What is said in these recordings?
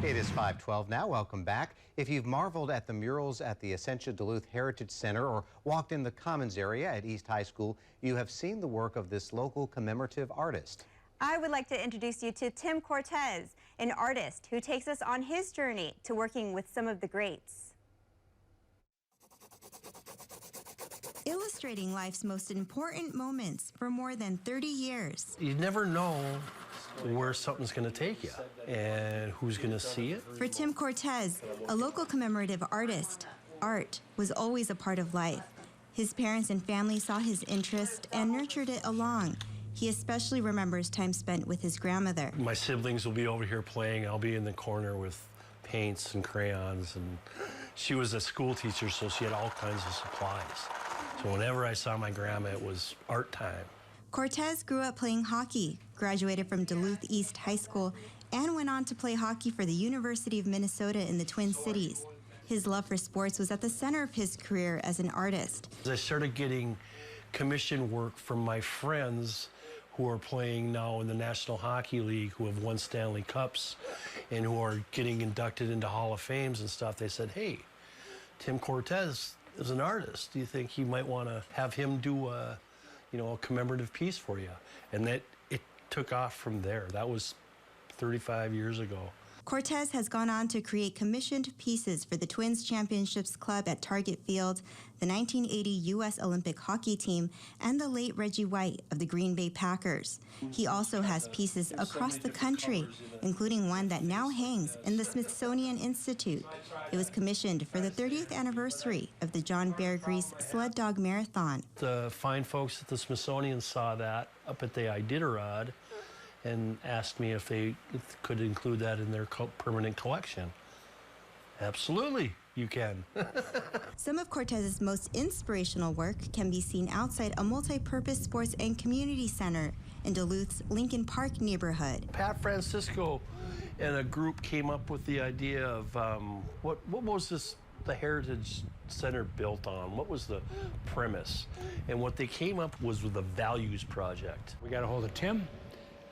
It is 5:12 now. Welcome back. If you've marveled at the murals at the Essentia Duluth Heritage Center or walked in the Commons area at East High School, you have seen the work of this local commemorative artist. I would like to introduce you to Tim Cortes, an artist who takes us on his journey to working with some of the greats. Illustrating life's most important moments for more than 30 years. You never know where something's going to take you and who's going to see it. For Tim Cortes, a local commemorative artist, art was always a part of life. His parents and family saw his interest and nurtured it along. He especially remembers time spent with his grandmother. My siblings will be over here playing. I'll be in the corner with paints and crayons. And she was a school teacher, so she had all kinds of supplies. So whenever I saw my grandma, it was art time. Cortes grew up playing hockey, graduated from Duluth East High School, and went on to play hockey for the University of Minnesota in the Twin Cities. His love for sports was at the center of his career as an artist. I started getting commission work from my friends who are playing now in the National Hockey League, who have won Stanley Cups and who are getting inducted into Hall of Fames and stuff. They said, hey, Tim Cortes is an artist. Do you think you might want to have him do a commemorative piece for you? And that it took off from there. That was 35 years ago. Cortes has gone on to create commissioned pieces for the Twins Championships Club at Target Field, the 1980 U.S. Olympic hockey team, and the late Reggie White of the Green Bay Packers. He also has pieces across the country, including one that now hangs in the Smithsonian Institute. It was commissioned for the 30th anniversary of the John Bear Grease Sled Dog Marathon. The fine folks at the Smithsonian saw that up at the Iditarod and asked me if they could include that in their permanent collection. Absolutely, you can. Some of Cortes's most inspirational work can be seen outside a multi-purpose sports and community center in Duluth's Lincoln Park neighborhood. Pat Francisco and a group came up with the idea of what was the Heritage Center built on? What was the premise? And what they came up was with a values project. We got a hold of Tim,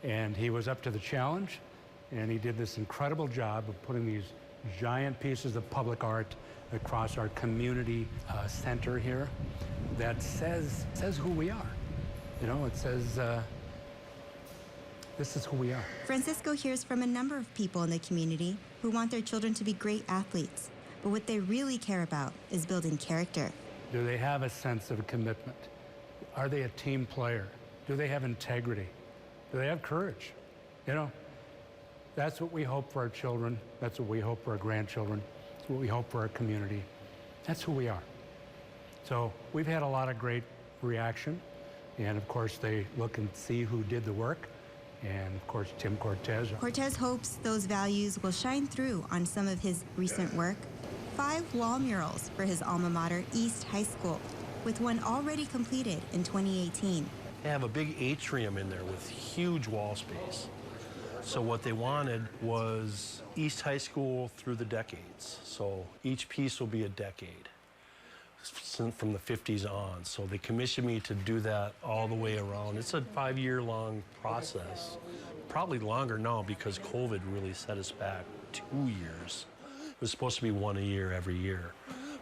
and he was up to the challenge, and he did this incredible job of putting these giant pieces of public art across our community center here that says who we are. You know, it says, this is who we are. Francisco hears from a number of people in the community who want their children to be great athletes, but what they really care about is building character. Do they have a sense of commitment? Are they a team player? Do they have integrity? Do they have courage? You know, that's what we hope for our children. That's what we hope for our grandchildren. That's what we hope for our community. That's who we are. So we've had a lot of great reaction. And of course, they look and see who did the work. And of course, Tim Cortes. Cortes hopes those values will shine through on some of his recent work. 5 wall murals for his alma mater, East High School, with one already completed in 2018. They have a big atrium in there with huge wall space. So what they wanted was East High School through the decades. So each piece will be a decade from the 50s on. So they commissioned me to do that all the way around. It's a 5-year-long process, probably longer now because COVID really set us back 2 years. It was supposed to be one a year every year,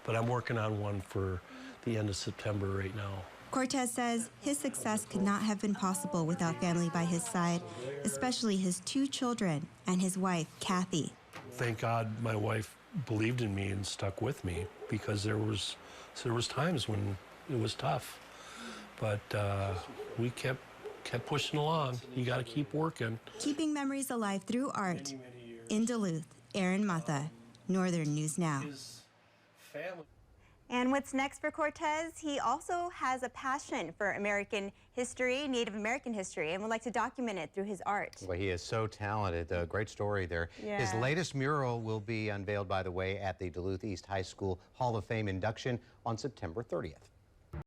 but I'm working on one for the end of September right now. Cortes says his success could not have been possible without family by his side, especially his 2 children and his wife, Kathy. Thank God my wife believed in me and stuck with me, because there was times when it was tough. But we kept pushing along. You got to keep working. Keeping memories alive through art. In Duluth, Aaron Matha, Northern News Now. And what's next for Cortes? He also has a passion for American history, Native American history, and would like to document it through his art. Well, he is so talented. A great story there. Yeah. His latest mural will be unveiled, by the way, at the Duluth East High School Hall of Fame induction on September 30th.